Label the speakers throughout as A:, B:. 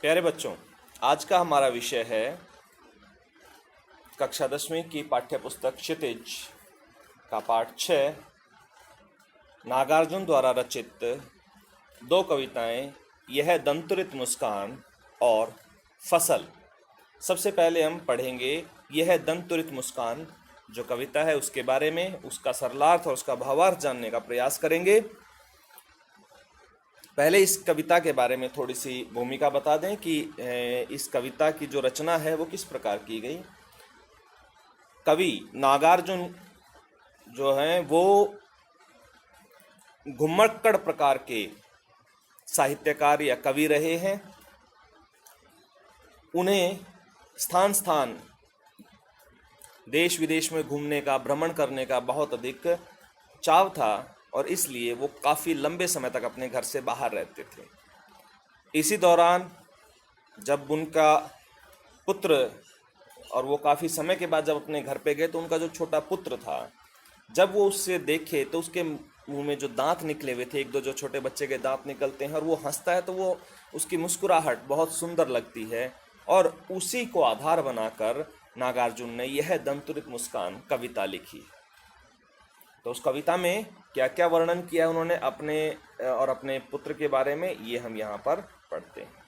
A: प्यारे बच्चों, आज का हमारा विषय है कक्षा 10वीं की पाठ्य पुस्तक क्षितिज का पाठ 6 नागार्जुन द्वारा रचित दो कविताएं यह दंतुरित मुस्कान और फसल। सबसे पहले हम पढ़ेंगे यह दंतुरित मुस्कान जो कविता है उसके बारे में, उसका सरलार्थ और उसका भावार्थ जानने का प्रयास करेंगे। पहले इस कविता के बारे में थोड़ी सी भूमिका बता दें कि इस कविता की जो रचना है वो किस प्रकार की गई। कवि नागार्जुन जो हैं वो घुम्मक्कड़ प्रकार के साहित्यकार या कवि रहे हैं। उन्हें स्थान स्थान देश विदेश में घूमने का, भ्रमण करने का बहुत अधिक चाव था और इसलिए वो काफ़ी लंबे समय तक अपने घर से बाहर रहते थे। इसी दौरान जब उनका पुत्र, और वो काफ़ी समय के बाद जब अपने घर पे गए तो उनका जो छोटा पुत्र था, जब वो उससे देखे तो उसके मुंह में जो दांत निकले हुए थे, एक दो जो छोटे बच्चे के दांत निकलते हैं, और वो हंसता है तो वो उसकी मुस्कुराहट बहुत सुंदर लगती है। और उसी को आधार बनाकर नागार्जुन ने यह दंतुरित मुस्कान कविता लिखी। तो उस कविता में क्या क्या वर्णन किया उन्होंने अपने और अपने पुत्र के बारे में, ये हम यहाँ पर पढ़ते हैं।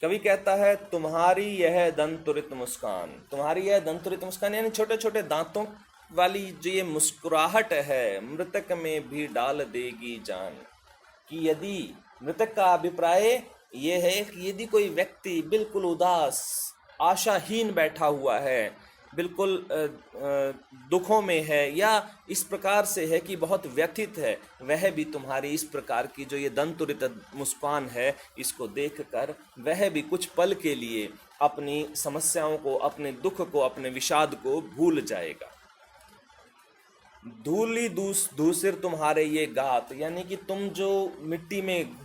A: कवि कहता है, तुम्हारी यह दंतुरित मुस्कान। तुम्हारी यह दंतुरित मुस्कान यानी छोटे छोटे दांतों वाली जो ये मुस्कुराहट है, मृतक में भी डाल देगी जान। कि यदि मृतक का अभिप्राय ये है कि यदि कोई व्यक्ति बिल्कुल उदास, आशाहीन बैठा हुआ है, बिल्कुल दुखों में है, या इस प्रकार से है कि बहुत व्यथित है, वह भी तुम्हारी इस प्रकार की जो ये दंतुरित मुस्कान है, इसको देखकर वह भी कुछ पल के लिए अपनी समस्याओं को, अपने दुख को, अपने विषाद को भूल जाएगा। धूली दूसर तुम्हारे ये गात, यानी कि तुम जो मिट्टी में,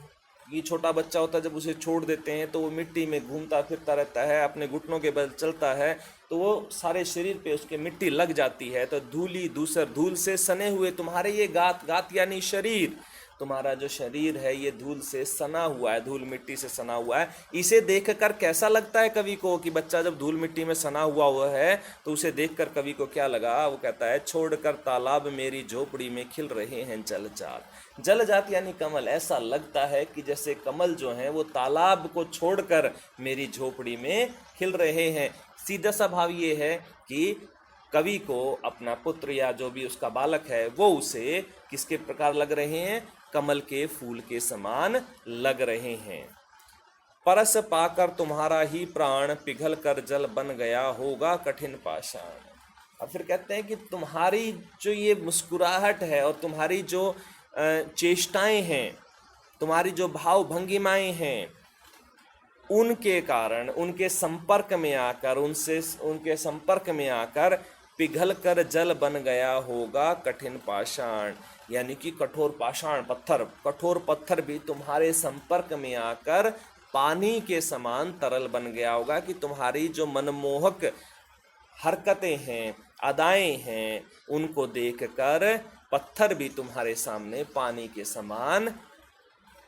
A: ये छोटा बच्चा होता है जब उसे छोड़ देते हैं तो वो मिट्टी में घूमता फिरता रहता है, अपने घुटनों के बल चलता है, तो वो सारे शरीर पे उसके मिट्टी लग जाती है। तो धूली दूसर, धूल से सने हुए तुम्हारे ये गात, गात यानी शरीर, तुम्हारा जो शरीर है ये धूल से सना हुआ है, धूल मिट्टी से सना हुआ है। इसे देखकर कैसा लगता है कवि को कि बच्चा जब धूल मिट्टी में सना हुआ है तो उसे देखकर कवि को क्या लगा। वो कहता है, छोड़कर तालाब मेरी झोपड़ी में खिल रहे हैं जलजात। जलजात यानी कमल। ऐसा लगता है कि जैसे कमल जो हैं वो तालाब को छोड़कर मेरी झोपड़ी में खिल रहे हैं। सीधा सा भाव ये है कि कवि को अपना पुत्र या जो भी उसका बालक है वो उसे किसके प्रकार लग रहे हैं, कमल के फूल के समान लग रहे हैं। परस पाकर तुम्हारा ही प्राण पिघल कर जल बन गया होगा कठिन पाषाण। और फिर कहते हैं कि तुम्हारी जो ये मुस्कुराहट है और तुम्हारी जो चेष्टाएं हैं, तुम्हारी जो भाव भंगिमाएं हैं, उनके कारण, उनके संपर्क में आकर, उनके संपर्क में आकर पिघल कर जल बन गया होगा कठिन पाषाण। यानी कि कठोर पाषाण पत्थर, कठोर पत्थर भी तुम्हारे संपर्क में आकर पानी के समान तरल बन गया होगा। कि तुम्हारी जो मनमोहक हरकतें हैं, अदाएं हैं, उनको देखकर पत्थर भी तुम्हारे सामने पानी के समान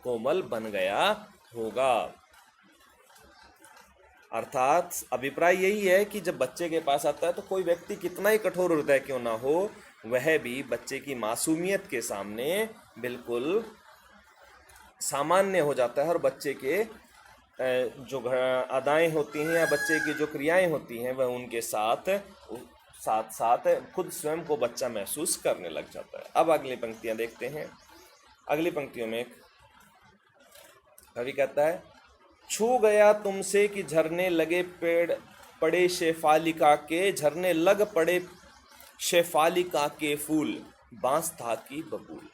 A: कोमल बन गया होगा। अर्थात अभिप्राय यही है कि जब बच्चे के पास आता है तो कोई व्यक्ति कितना ही कठोर हृदय क्यों ना हो, वह भी बच्चे की मासूमियत के सामने बिल्कुल सामान्य हो जाता है और बच्चे के जो अदाएं होती हैं या बच्चे की जो क्रियाएं होती हैं वह उनके साथ साथ साथ खुद स्वयं को बच्चा महसूस करने लग जाता है। अब अगली पंक्तियां देखते हैं। अगली पंक्तियों में कवि कहता है, छू गया तुमसे कि झरने लगे पेड़ पड़े शेफालिका के, झरने लग पड़े शेफालिका के फूल, बांस था की बबूल।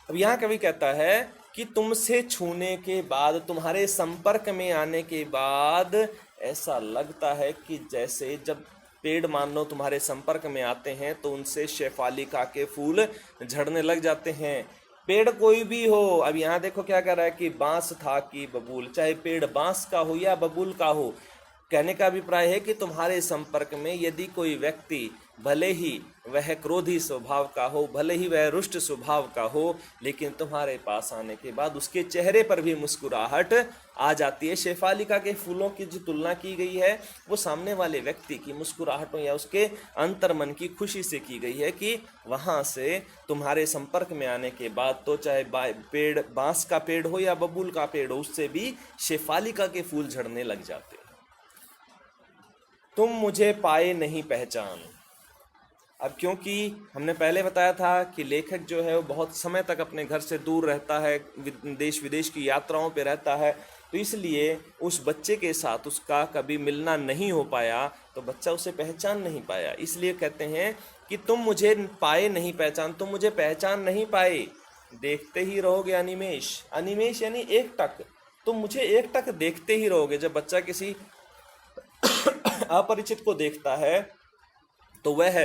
A: अब यहाँ कवि कहता है कि तुमसे छूने के बाद, तुम्हारे संपर्क में आने के बाद ऐसा लगता है कि जैसे जब पेड़ मान लो तुम्हारे संपर्क में आते हैं तो उनसे शेफालिका के फूल झड़ने लग जाते हैं। पेड़ कोई भी हो, अब यहाँ देखो क्या कह रहा है कि बांस था कि बबूल, चाहे पेड़ बांस का हो या बबूल का हो, कहने का अभिप्राय है कि तुम्हारे संपर्क में यदि कोई व्यक्ति भले ही वह क्रोधी स्वभाव का हो, भले ही वह रुष्ट स्वभाव का हो, लेकिन तुम्हारे पास आने के बाद उसके चेहरे पर भी मुस्कुराहट आ जाती है। शेफालिका के फूलों की जो तुलना की गई है वो सामने वाले व्यक्ति की मुस्कुराहटों या उसके अंतर्मन की खुशी से की गई है कि वहाँ से तुम्हारे संपर्क में आने के बाद तो चाहे पेड़, बांस का पेड़ हो या बबूल का पेड़ हो, उससे भी शेफालिका के फूल झड़ने लग जाते हैं। तुम मुझे पाए नहीं पहचान। अब क्योंकि हमने पहले बताया था कि लेखक जो है वो बहुत समय तक अपने घर से दूर रहता है, देश विदेश की यात्राओं पे रहता है, तो इसलिए उस बच्चे के साथ उसका कभी मिलना नहीं हो पाया, तो बच्चा उसे पहचान नहीं पाया। इसलिए कहते हैं कि तुम मुझे पाए नहीं पहचान, तुम मुझे पहचान नहीं पाए, देखते ही रहोगे अनिमेष। अनिमेष यानी एक टक, तुम मुझे एक टक देखते ही रहोगे। जब बच्चा किसी अपरिचित को देखता है तो वह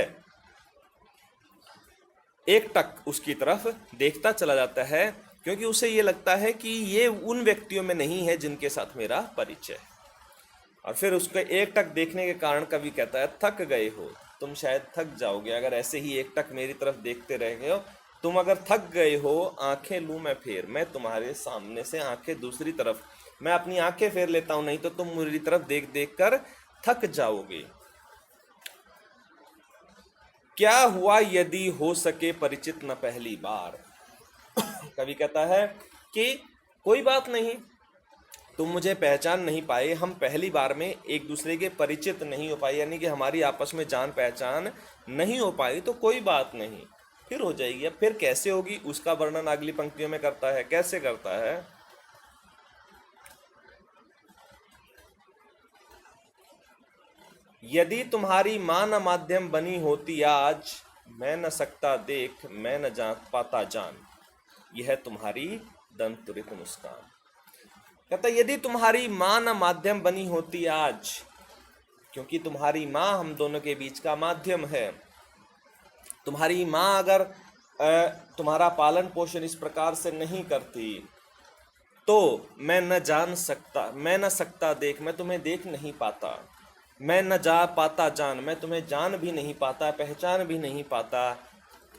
A: एक टक उसकी तरफ देखता चला जाता है, क्योंकि उसे ये लगता है कि ये उन व्यक्तियों में नहीं है जिनके साथ मेरा परिचय है। और फिर उसके एक टक देखने के कारण कवि कहता है थक गए हो, तुम शायद थक जाओगे अगर ऐसे ही एक टक मेरी तरफ देखते रह गए हो। तुम अगर थक गए हो, आंखें लूं मैं फेर, मैं तुम्हारे सामने से आंखें दूसरी तरफ, मैं अपनी आंखें फेर लेता हूं, नहीं तो तुम मेरी तरफ देख देख कर थक जाओगे। क्या हुआ यदि हो सके परिचित न पहली बार। कवि कहता है कि कोई बात नहीं, तुम मुझे पहचान नहीं पाए, हम पहली बार में एक दूसरे के परिचित नहीं हो पाए, यानी कि हमारी आपस में जान पहचान नहीं हो पाई, तो कोई बात नहीं, फिर हो जाएगी। अब फिर कैसे होगी उसका वर्णन अगली पंक्तियों में करता है। कैसे करता है? यदि तुम्हारी माँ न माध्यम बनी होती आज, मैं न सकता देख, मैं न जान पाता जान, यह तुम्हारी दंतुरित मुस्कान। कहता यदि तुम्हारी माँ न माध्यम बनी होती आज, क्योंकि तुम्हारी माँ हम दोनों के बीच का माध्यम है। तुम्हारी माँ अगर तुम्हारा पालन पोषण इस प्रकार से नहीं करती तो मैं न जान सकता, मैं न सकता देख, मैं तुम्हें देख नहीं पाता, मैं न जा पाता जान, मैं तुम्हें जान भी नहीं पाता, पहचान भी नहीं पाता,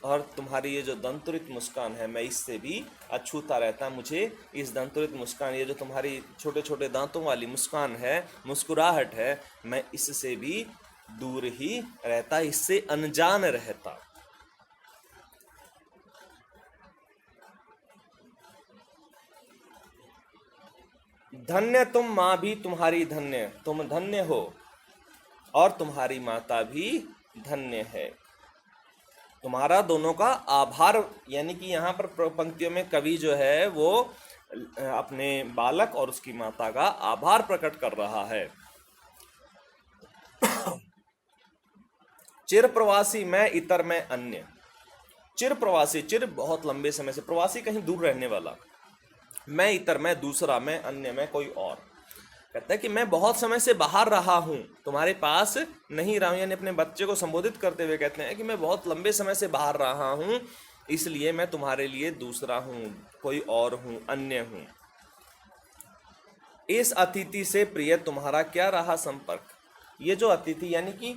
A: और तुम्हारी ये जो दंतुरित मुस्कान है मैं इससे भी अछूता रहता। मुझे इस दंतुरित मुस्कान, ये जो तुम्हारी छोटे छोटे दांतों वाली मुस्कान है, मुस्कुराहट है, मैं इससे भी दूर ही रहता, इससे अनजान रहता। धन्य तुम माँ भी तुम्हारी धन्य, तुम धन्य हो और तुम्हारी माता भी धन्य है। तुम्हारा दोनों का आभार, यानी कि यहाँ पर पंक्तियों में कवि जो है वो अपने बालक और उसकी माता का आभार प्रकट कर रहा है। चिर प्रवासी मैं, इतर मैं अन्य। चिर प्रवासी, चिर बहुत लंबे समय से, प्रवासी कहीं दूर रहने वाला, मैं इतर मैं दूसरा, मैं अन्य मैं कोई और। कहता है कि मैं बहुत समय से बाहर रहा हूं, तुम्हारे पास नहीं रहा हूं, यानी अपने बच्चे को संबोधित करते हुए कहते हैं कि मैं बहुत लंबे समय से बाहर रहा हूं, इसलिए मैं तुम्हारे लिए दूसरा हूं, कोई और हूं, अन्य हूं। इस अतिथि से प्रिय तुम्हारा क्या रहा संपर्क। ये जो अतिथि, यानी कि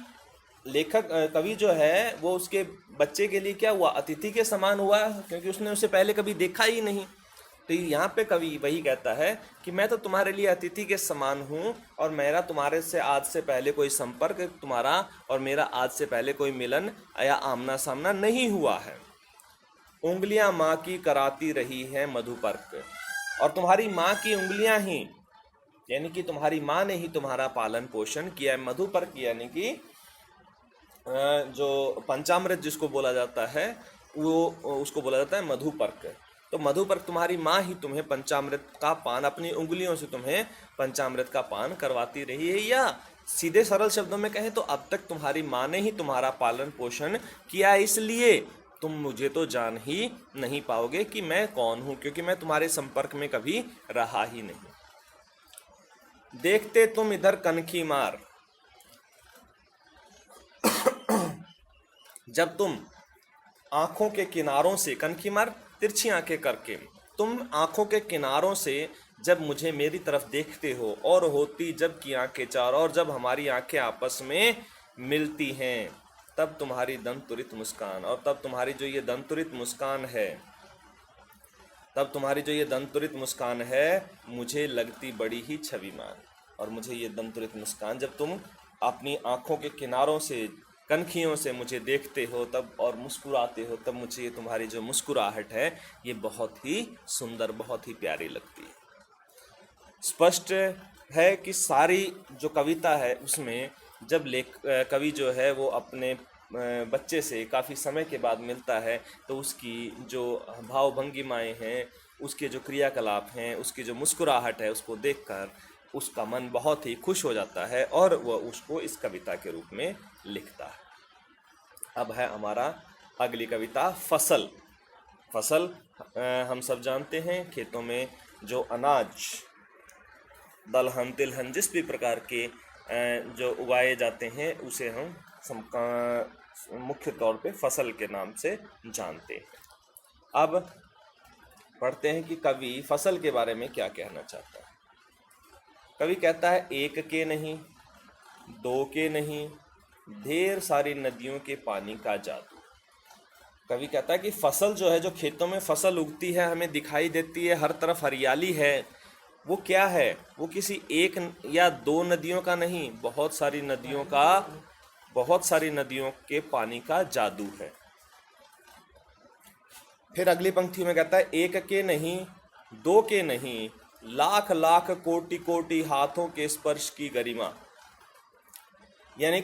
A: लेखक कवि जो है वो उसके बच्चे के लिए क्या हुआ, अतिथि के समान हुआ, क्योंकि उसने उसे पहले कभी देखा ही नहीं। तो यहाँ पे कवि वही कहता है कि मैं तो तुम्हारे लिए अतिथि के समान हूँ, और मेरा तुम्हारे से आज से पहले कोई संपर्क, तुम्हारा और मेरा आज से पहले कोई मिलन या आमना सामना नहीं हुआ है। उंगलियां माँ की कराती रही है मधुपर्क, और तुम्हारी माँ की उंगलियां ही, यानी कि तुम्हारी माँ ने ही तुम्हारा पालन पोषण किया है। मधुपर्क यानी कि जो पंचामृत जिसको बोला जाता है वो उसको बोला जाता है मधुपर्क। तो मधुपर्क तुम्हारी माँ ही तुम्हें पंचामृत का पान, अपनी उंगलियों से तुम्हें पंचामृत का पान करवाती रही है, या सीधे सरल शब्दों में कहें तो अब तक तुम्हारी माँ ने ही तुम्हारा पालन पोषण किया, इसलिए तुम मुझे तो जान ही नहीं पाओगे कि मैं कौन हूँ, क्योंकि मैं तुम्हारे संपर्क में कभी रहा ही नहीं। देखते तुम इधर कनखी मार, जब तुम आंखों के किनारों से, कनखी मार तिरछी आंखें करके, तुम आंखों के किनारों से जब मुझे मेरी तरफ देखते हो, और होती जब की आंखें चार, और जब हमारी आंखें आपस में मिलती हैं, तब तुम्हारी दंतुरित मुस्कान, और तब तुम्हारी जो ये दंतुरित मुस्कान है, तब तुम्हारी जो ये दंतुरित मुस्कान है मुझे लगती बड़ी ही छविमान। और मुझे ये दंतुरित मुस्कान, जब तुम अपनी आंखों के किनारों से, कनखियों से मुझे देखते हो तब, और मुस्कुराते हो, तब मुझे ये तुम्हारी जो मुस्कुराहट है ये बहुत ही सुंदर, बहुत ही प्यारी लगती है। स्पष्ट है कि सारी जो कविता है उसमें जब कवि जो है वो अपने बच्चे से काफ़ी समय के बाद मिलता है, तो उसकी जो भाव भंगिमाएँ हैं, उसके जो क्रियाकलाप हैं, उसकी जो मुस्कुराहट है, उसको देखकर उसका मन बहुत ही खुश हो जाता है और वह उसको इस कविता के रूप में लिखता है। अब है हमारा अगली कविता फसल। फसल हम सब जानते हैं, खेतों में जो अनाज, दलहन, तिलहन, जिस भी प्रकार के जो उगाए जाते हैं उसे हम मुख्य तौर पे फसल के नाम से जानते हैं। अब पढ़ते हैं कि कवि फसल के बारे में क्या कहना चाहता है। कवि कहता है, एक के नहीं, दो के नहीं, ढेर सारी नदियों के पानी का जादू। कवि कहता है कि फसल जो है, जो खेतों में फसल उगती है, हमें दिखाई देती है, हर तरफ हरियाली है, वो क्या है? वो किसी एक या दो नदियों का नहीं, बहुत सारी नदियों के पानी का जादू है। फिर अगली पंक्ति में कहता है, एक के नहीं, दो के नहीं, लाख लाख कोटि कोटि हाथों के स्पर्श की गरिमा। यानी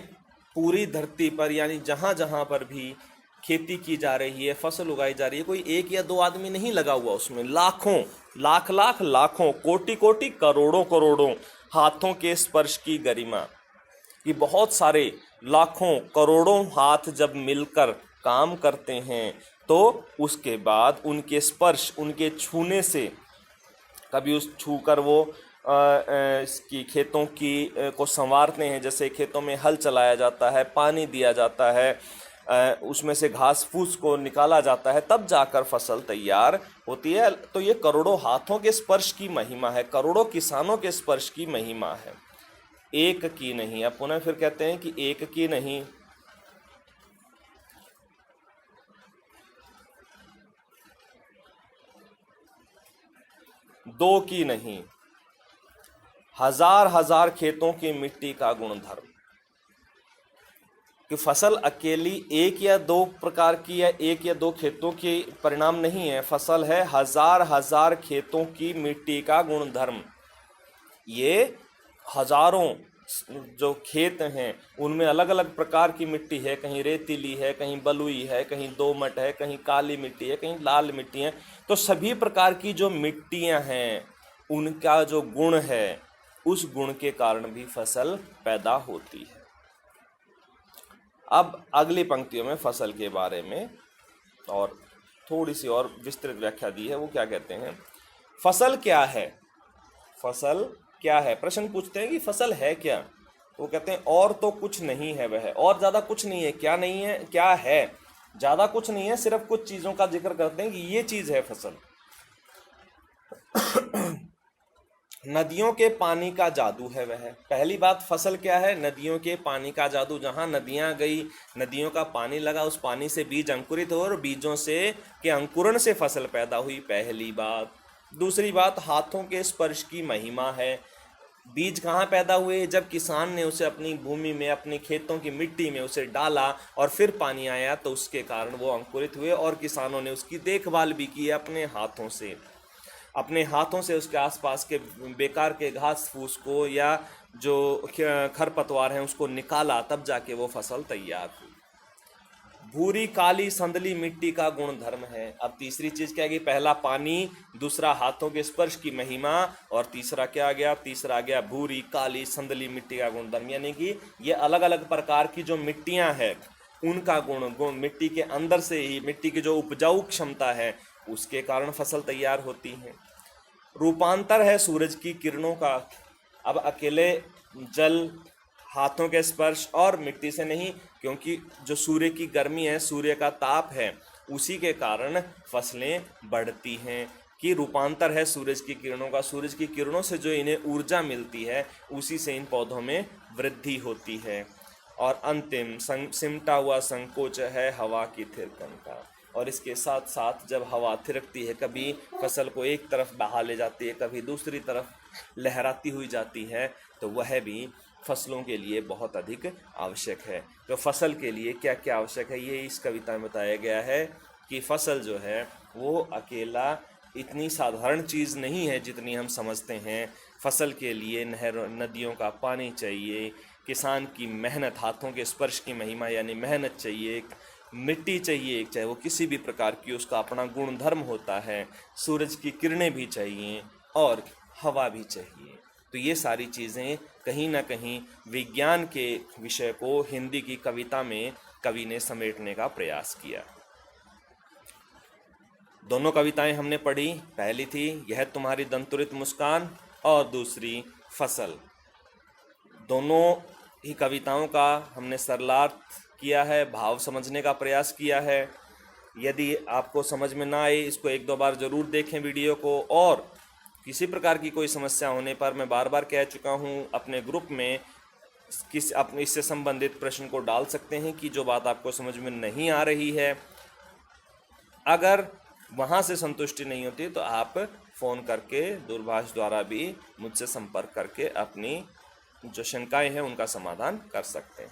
A: पूरी धरती पर, यानी जहां जहां पर भी खेती की जा रही है, फसल उगाई जा रही है, कोई एक या दो आदमी नहीं लगा हुआ उसमें, लाखों, लाख लाख, लाखों, कोटि कोटि, करोड़ों करोड़ों हाथों के स्पर्श की गरिमा। ये बहुत सारे लाखों करोड़ों हाथ जब मिलकर काम करते हैं तो उसके बाद उनके स्पर्श, उनके छूने से, कभी उस छूकर वो इसकी खेतों की को संवारते हैं, जैसे खेतों में हल चलाया जाता है, पानी दिया जाता है, उसमें से घास फूस को निकाला जाता है, तब जाकर फसल तैयार होती है। तो ये करोड़ों हाथों के स्पर्श की महिमा है, करोड़ों किसानों के स्पर्श की महिमा है, एक की नहीं। अब पुनः फिर कहते हैं कि एक की नहीं, दो की नहीं, हजार हजार खेतों की मिट्टी का गुणधर्म। कि फसल अकेली एक या दो प्रकार की या एक या दो खेतों के परिणाम नहीं है, फसल है हजार हजार खेतों की मिट्टी का गुणधर्म। ये हजारों जो खेत हैं उनमें अलग अलग प्रकार की मिट्टी है, कहीं रेतीली है, कहीं बलुई है, कहीं दोमट है, कहीं काली मिट्टी है, कहीं लाल मिट्टी है। तो सभी प्रकार की जो मिट्टियां हैं उनका जो गुण है, उस गुण के कारण भी फसल पैदा होती है। अब अगली पंक्तियों में फसल के बारे में और थोड़ी सी और विस्तृत व्याख्या दी है। वो क्या कहते हैं, फसल क्या है? फसल क्या है? प्रश्न पूछते हैं कि फसल है क्या? तो वो कहते हैं और तो कुछ नहीं है वह, और ज़्यादा कुछ नहीं है। क्या नहीं है, क्या है? ज़्यादा कुछ नहीं है, सिर्फ कुछ चीज़ों का जिक्र करते हैं कि ये चीज़ है फसल। नदियों के पानी का जादू है वह। पहली बात, फसल क्या है? नदियों के पानी का जादू। जहाँ नदियाँ गई, नदियों का पानी लगा, उस पानी से बीज अंकुरित हो और बीजों से के अंकुरण से फसल पैदा हुई, पहली बात। दूसरी बात, हाथों के स्पर्श की महिमा है। बीज कहाँ पैदा हुए? जब किसान ने उसे अपनी भूमि में, अपनी खेतों की मिट्टी में उसे डाला और फिर पानी आया तो उसके कारण वो अंकुरित हुए और किसानों ने उसकी देखभाल भी की अपने हाथों से। अपने हाथों से उसके आसपास के बेकार के घास फूस को या जो खरपतवार हैं उसको निकाला, तब जाके वो फसल तैयार हुई। भूरी काली संदली मिट्टी का गुणधर्म है। अब तीसरी चीज क्या है? पहला पानी, दूसरा हाथों के स्पर्श की महिमा, और तीसरा क्या आ गया? तीसरा आ गया भूरी काली संदली मिट्टी का गुणधर्म। यानी कि ये अलग अलग प्रकार की जो मिट्टियां हैं उनका गुण मिट्टी के अंदर से ही, मिट्टी की जो उपजाऊ क्षमता है उसके कारण फसल तैयार होती है। रूपांतर है सूरज की किरणों का। अब अकेले जल, हाथों के स्पर्श और मिट्टी से नहीं, क्योंकि जो सूर्य की गर्मी है, सूर्य का ताप है, उसी के कारण फसलें बढ़ती हैं। कि रूपांतर है सूरज की किरणों का। सूरज की किरणों से जो इन्हें ऊर्जा मिलती है उसी से इन पौधों में वृद्धि होती है। और अंतिम सिमटा हुआ संकोच है हवा की थिरकन का। और इसके साथ साथ जब हवा थिरकती है, कभी फसल को एक तरफ बहा ले जाती है, कभी दूसरी तरफ लहराती हुई जाती है, तो वह भी फसलों के लिए बहुत अधिक आवश्यक है। तो फसल के लिए क्या क्या आवश्यक है ये इस कविता में बताया गया है कि फसल जो है वो अकेला इतनी साधारण चीज़ नहीं है जितनी हम समझते हैं। फसल के लिए नहर नदियों का पानी चाहिए, किसान की मेहनत, हाथों के स्पर्श की महिमा यानी मेहनत चाहिए, मिट्टी चाहिए, चाहे वो किसी भी प्रकार की, उसका अपना गुणधर्म होता है, सूरज की किरणें भी चाहिए और हवा भी चाहिए। तो ये सारी चीज़ें कहीं ना कहीं विज्ञान के विषय को हिंदी की कविता में कवि ने समेटने का प्रयास किया। दोनों कविताएं हमने पढ़ी, पहली थी यह तुम्हारी दंतुरित मुस्कान और दूसरी फसल। दोनों ही कविताओं का हमने सरलार्थ किया है, भाव समझने का प्रयास किया है। यदि आपको समझ में ना आए, इसको एक दो बार ज़रूर देखें वीडियो को। और किसी प्रकार की कोई समस्या होने पर मैं बार बार कह चुका हूँ, अपने ग्रुप में अपने इससे संबंधित प्रश्न को डाल सकते हैं कि जो बात आपको समझ में नहीं आ रही है, अगर वहाँ से संतुष्टि नहीं होती तो आप फ़ोन करके दूरभाष द्वारा भी मुझसे संपर्क करके अपनी जो शंकाएं हैं उनका समाधान कर सकते हैं।